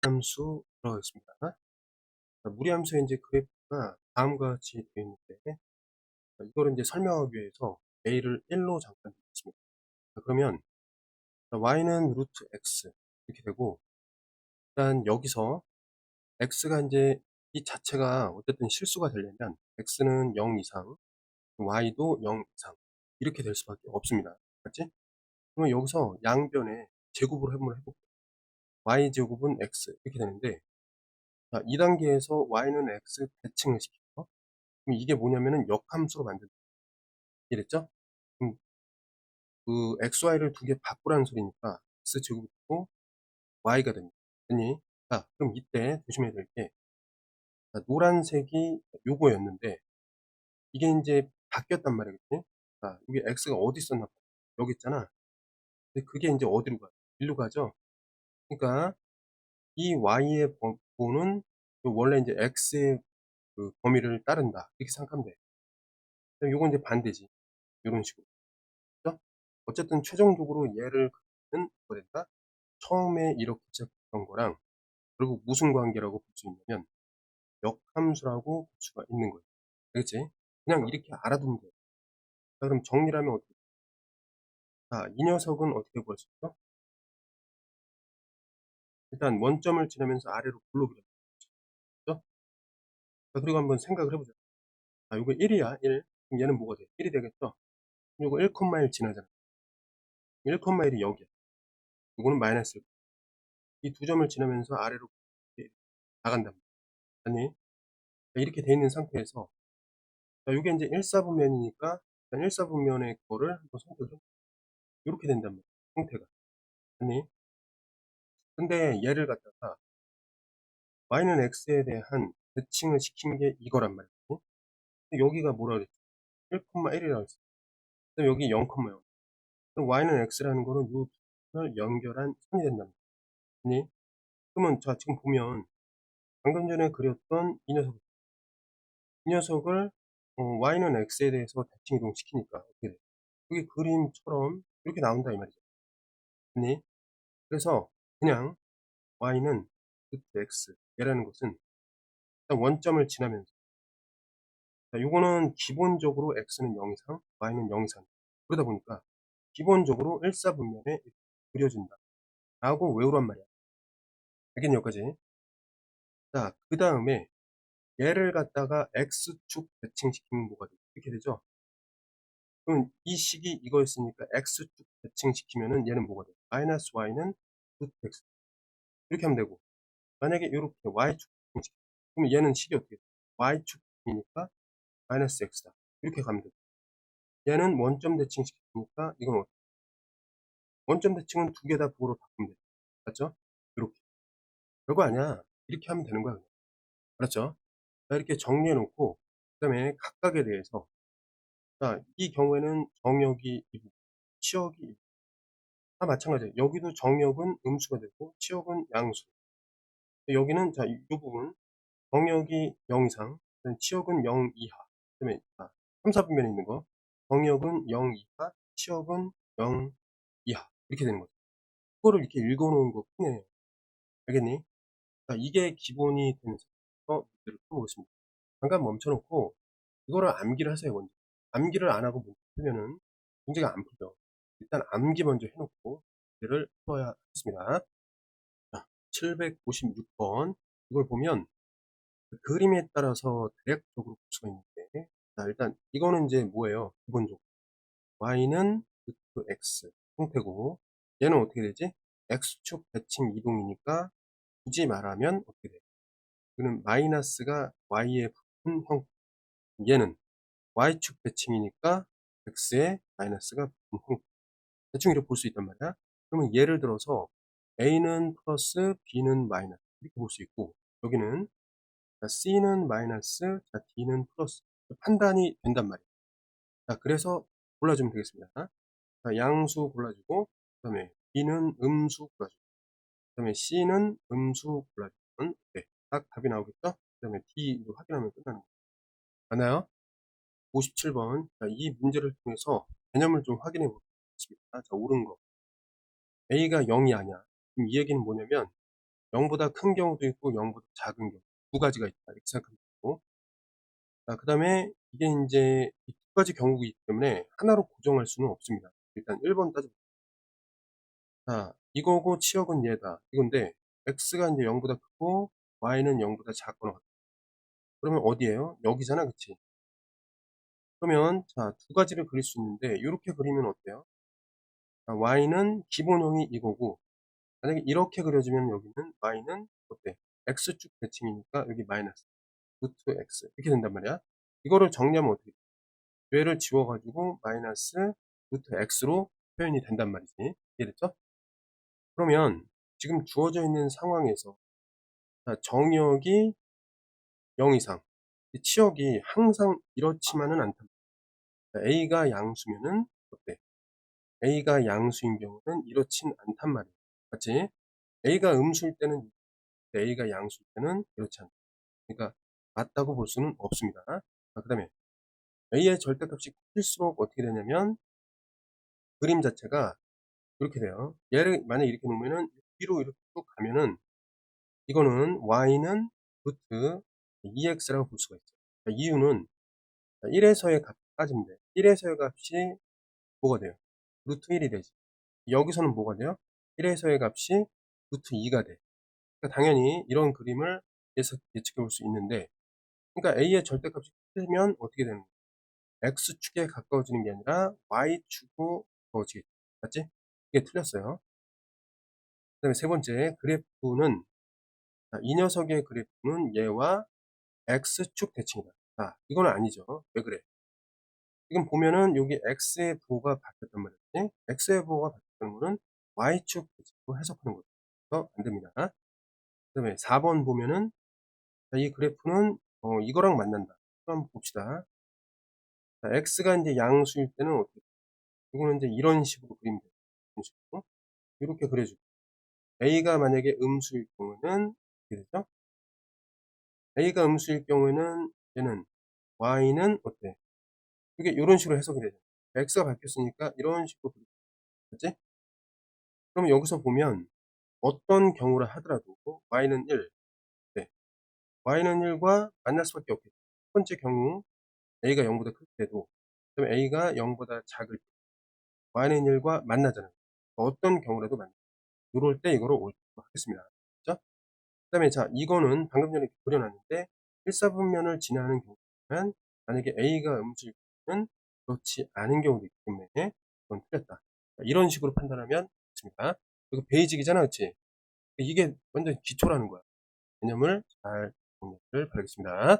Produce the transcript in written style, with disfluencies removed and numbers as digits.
함수 들어가겠습니다. 무리함수의 이제 그래프가 다음과 같이 되어 있는데, 이거를 이제 설명하기 위해서 a를 1로 잠깐 두겠습니다. 그러면 y는 루트 x 이렇게 되고, 일단 여기서 x가 이제 이 자체가 어쨌든 실수가 되려면 x는 0 이상, y도 0 이상 이렇게 될 수밖에 없습니다. 맞지? 그러면 여기서 양변에 제곱으로 한번 해볼게요. y 제곱은 x 이렇게 되는데, 2단계에서 y는 x 대칭을 시켜요. 그럼 이게 뭐냐면은 역함수로 만든다. 이랬죠? 그럼 그 xy를 두 개 바꾸라는 소리니까 x제곱이 되고 y가 됩니다. 됐니? 자, 그럼 이때 조심해야 될 게, 노란색이 요거였는데 이게 이제 바뀌었단 말이겠지? 자, 여기 x가 어디 있었나 봐. 여기 있잖아. 근데 그게 이제 어디로 가요? 일로 가죠? 그러니까 이 y의 범위는 원래 이제 x의 그 범위를 따른다. 이렇게 생각하면 돼. 그럼 요건 이제 반대지. 이런 식으로. 그죠? 어쨌든 최종적으로 얘를 그리는 뭐 된다? 처음에 이렇게 시작했던 거랑 그리고 무슨 관계라고 볼 수 있냐면 역함수라고 볼 수가 있는 거예요. 알겠지? 그냥 이렇게 알아두면 돼요. 자, 그럼 정리를 하면 어떻게 돼요? 자, 이 녀석은 어떻게 구할 수 있죠? 일단 원점을 지나면서 아래로 굴러오게 되죠? 자, 그리고 한번 생각을 해보자. 자, 이거 1이야, 1. 그럼 얘는 뭐가 돼? 1이 되겠죠? 이거 1,1 지나잖아. 1,1이 여기야. 이거는 마이너스 1. 이 두 점을 지나면서 아래로 이렇게 나간단 말이야. 아니, 이렇게 돼 있는 상태에서, 자, 이게 이제 1사분면이니까, 일단 1사분면의 거를 한번 선택을 해. 이렇게 된단 말이야. 형태가. 아니, 근데 얘를 갖다가 y는 x에 대한 대칭을 시킨 게 이거란 말이야. 근데 여기가 뭐라 그랬지? 1,1이라고 했어. 그럼 여기 0,0. 그럼 y는 x라는 거는 이 두 선을 연결한 선이 된단 말이야. 아니, 그러면 자, 지금 보면 방금 전에 그렸던 이 녀석을 y는 x에 대해서 대칭 이동시키니까 어떻게 돼? 여기 그림처럼 이렇게 나온다 이 말이죠. 아니, 그래서 그냥 y는 루트 x 얘라는 것은 일단 원점을 지나면서, 자, 요거는 기본적으로 x는 0 이상, y는 0 이상. 그러다 보니까 기본적으로 1사분면에 이렇게 그려진다 라고 외우란 말이야. 알겠니? 여기까지. 자, 그 다음에 얘를 갖다가 x축 대칭시키면 뭐가 돼? 이렇게 되죠? 그럼 이 식이 이거였으니까 x축 대칭시키면은 얘는 뭐가 돼? 마이너스 y는 루트 x. 이렇게 하면 되고, 만약에 이렇게 y축 대칭시키면, 그럼 얘는 식이 어떻게 돼? y축이니까 마이너스 x다. 이렇게 가면 되고, 얘는 원점 대칭시키니까 이건 어떻게? 원점 대칭은 두 개 다 부호로 바꾸면 돼. 맞죠? 이렇게. 별거 아니야. 이렇게 하면 되는 거야. 그냥. 알았죠? 자, 이렇게 정리해 놓고, 그 다음에 각각에 대해서, 자, 이 경우에는 정역이 2부, 치역이 2부. 다 마찬가지예요. 여기도 정역은 음수가 되고, 치역은 양수. 여기는, 자, 이 부분, 정역이 0 이상, 치역은 0 이하. 그 다음에, 3, 4분면에 있는 거, 정역은 0 이하, 치역은 0 이하. 이렇게 되는 거죠. 그거를 이렇게 읽어 놓은 거 뿐이에요. 알겠니? 자, 이게 기본이 되는 상태에서 문제를 풀어보겠습니다. 잠깐 멈춰놓고 이거를 암기를 하세요. 먼저 암기를 안 하고 문제 풀면은 문제가 안 풀려. 일단 암기 먼저 해놓고 문제를 풀어야 하겠습니다. 자, 756번 이걸 보면 그 그림에 따라서 대략적으로 볼 수가 있는데, 자, 일단 이거는 이제 뭐예요? 기본적으로 y는 루트 x 형태고, 얘는 어떻게 되지? x축 대칭 이동이니까 굳이 말하면 어떻게 돼? 그는 마이너스가 y에 붙은 형태. 얘는 y축 대칭이니까 x에 마이너스가 붙은 형태. 대충 이렇게 볼 수 있단 말이야. 그러면 예를 들어서 a는 플러스 b는 마이너스 이렇게 볼 수 있고, 여기는 c는 마이너스, d는 플러스 판단이 된단 말이야. 자, 그래서 골라주면 되겠습니다. 자, 양수 골라주고, 그 다음에 b는 음수 골라주고, 그 다음에 c는 음수 골라주면 네, 딱 답이 나오겠죠? 그 다음에 d로 확인하면 끝나는 거예요. 맞나요? 57번. 자, 이 문제를 통해서 개념을 좀 확인해 보겠습니다. 자, 옳은 거. A가 0이 아니야. 그럼 이 얘기는 뭐냐면, 0보다 큰 경우도 있고 0보다 작은 경우 두 가지가 있다. 이렇게 생각하면 되고. 자, 그다음에 이게 인제 이 두 가지 경우이기 때문에 하나로 고정할 수는 없습니다. 일단 1번 따져 자, 이거고 치역은 얘다. 이건데 x가 인제 0보다 크고 y는 0보다 작거나 같다. 그러면 어디예요? 여기잖아. 그치? 그러면 자, 두 가지를 그릴 수 있는데 요렇게 그리면 어때요? 자, y는 기본형이 이거고 만약에 이렇게 그려지면 여기는 y는 어때? x축 대칭이니까 여기 마이너스 루트 x 이렇게 된단 말이야. 이거를 정리하면 어떻게 돼? 뇌를 지워 가지고 마이너스 루트 x로 표현이 된단 말이지. 이해됐죠? 그러면 지금 주어져 있는 상황에서 자, 정의역이 0 이상 이 치역이 항상 이렇지만은 않다. 자, a가 양수면은 어때? a가 양수인 경우는 이렇진 않단 말이야. 맞지? a가 음수일 때는 a가 양수일 때는 이렇지 않다. 그러니까 맞다고 볼 수는 없습니다. 자, 그다음에 a의 절대값이 클수록 어떻게 되냐면 그림 자체가 이렇게 돼요. 얘를 만약에 이렇게 놓으면은 위로 이렇게 쭉 가면은 이거는 y는 루트 2x라고 볼 수가 있죠. 자, 이유는 1에서의 값 따지면 돼. 1에서의 값이 뭐가 돼요? 루트 1이 되지. 여기서는 뭐가 돼요? 1에서의 값이 루트 2가 돼. 그러니까 당연히 이런 그림을 예측해 볼 수 있는데 그러니까 a의 절대값이 크면 어떻게 되는 거야? x축에 가까워지는 게 아니라 y축으로 가까워지겠죠. 맞지? 이게 틀렸어요. 그 다음에 세 번째 그래프는 이 녀석의 그래프는 얘와 x축 대칭이다. 자, 이건 아니죠. 왜 그래? 지금 보면은 여기 x의 부호가 바뀌었단 말이지. x의 부호가 바뀌었다는 거는 y축 대칭으로 해석하는 거죠. 그래서 안 됩니다. 그 다음에 4번 보면은 이 그래프는 이거랑 만난다. 한번 봅시다. 자, x가 이제 양수일 때는 어떻게 돼요? 이거는 이제 이런 식으로 그리면 돼요. 이런 식으로. 이렇게 그려주고 a가 만약에 음수일 경우는 어떻게 되죠? a가 음수일 경우에는 얘는 y는 어때? 이게 이런 식으로 해석이 되죠. x가 바뀌었으니까 이런 식으로 그리지? 그럼 여기서 보면 어떤 경우라 하더라도 y는 1, 네. y는 1과 만날 수밖에 없겠죠. 첫 번째 경우 a가 0보다 클 때도 그럼 a가 0보다 작을 때 y는 1과 만나잖아요. 어떤 경우라도 만나. 요럴 때 이거를 옳다고 하겠습니다. 그죠? 그 다음에 자, 이거는 방금 전에 그려놨는데 1사분면을 지나는 경우는 만약에 a가 음수일 경우는 그렇지 않은 경우도 있기 때문에 그건 틀렸다. 자, 이런 식으로 판단하면 좋습니다. 이거 베이직이잖아, 그치? 이게 완전 기초라는 거야. 개념을 잘 정리하기를 바라겠습니다.